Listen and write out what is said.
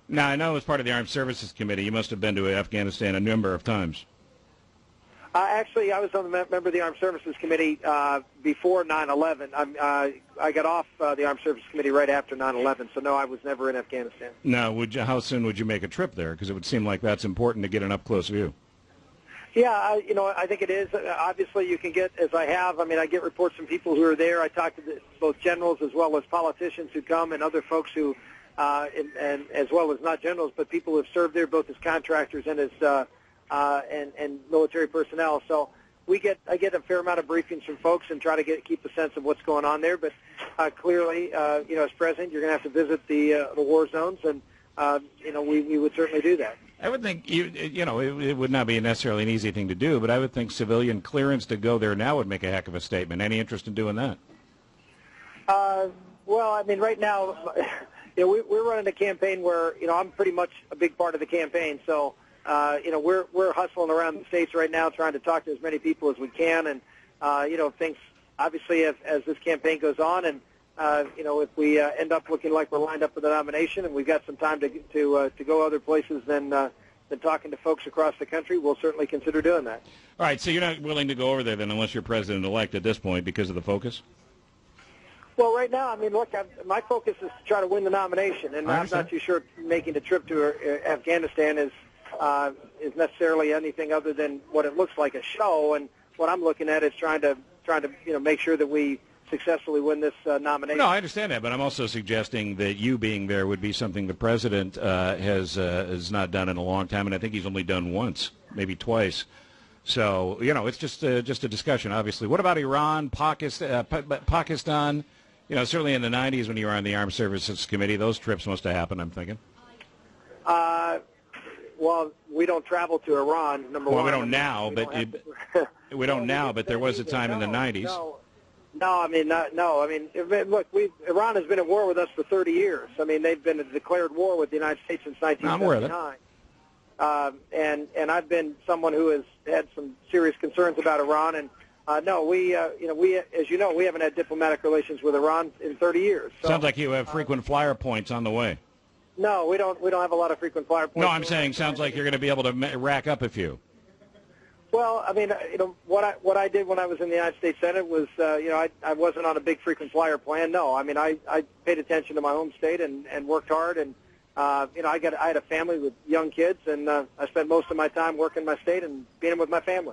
Now, I know as part of the Armed Services Committee, you must have been to Afghanistan a number of times. Actually, I was on the member of the Armed Services Committee before 9/11. I got off the Armed Services Committee right after 9/11, so no, I was never in Afghanistan. Now, how soon would you make a trip there? Because it would seem like that's important to get an up-close view. Yeah, I think it is. Obviously, you can get, as I have, I get reports from people who are there. I talk to both generals as well as politicians who come and other folks who, and as well as not generals, but people who have served there both as contractors and as and military personnel. So I get a fair amount of briefings from folks and try to keep a sense of what's going on there. But clearly, as president, you're going to have to visit the war zones, and we would certainly do that. I would think it would not be necessarily an easy thing to do, but I would think civilian clearance to go there now would make a heck of a statement. Any interest in doing that? Well, right now, we're running a campaign where I'm pretty much a big part of the campaign. So we're hustling around the states right now, trying to talk to as many people as we can, and things obviously as this campaign goes on, and if we end up looking like we're lined up for the nomination and we've got some time to go other places than talking to folks across the country, we'll certainly consider doing that. All right, so you're not willing to go over there then unless you're president-elect at this point because of the focus? Well, right now, look, my focus is to try to win the nomination, and I'm not too sure making a trip to Afghanistan is necessarily anything other than what it looks like, a show, and what I'm looking at is trying to make sure that we successfully win this nomination. No, I understand that, but I'm also suggesting that you being there would be something the president has not done in a long time, and I think he's only done once, maybe twice. So, it's just a discussion, obviously. What about Iran, Pakistan? Certainly in the 90s when you were on the Armed Services Committee, those trips must have happened, I'm thinking. Well, we don't travel to Iran, number one. Well, we don't now, but there was a time in the 90s. Look, Iran has been at war with us for 30 years. They've been a declared war with the United States since 1979. I'm aware of that. And I've been someone who has had some serious concerns about Iran. And we as you know, we haven't had diplomatic relations with Iran in 30 years. So, sounds like you have frequent flyer points on the way. No, we don't have a lot of frequent flyer points. No, I'm saying sounds like you're going to be able to rack up a few. Well, what I did when I was in the United States Senate was, I wasn't on a big frequent flyer plan. No, I paid attention to my home state and worked hard, and I had a family with young kids, and I spent most of my time working my state and being with my family.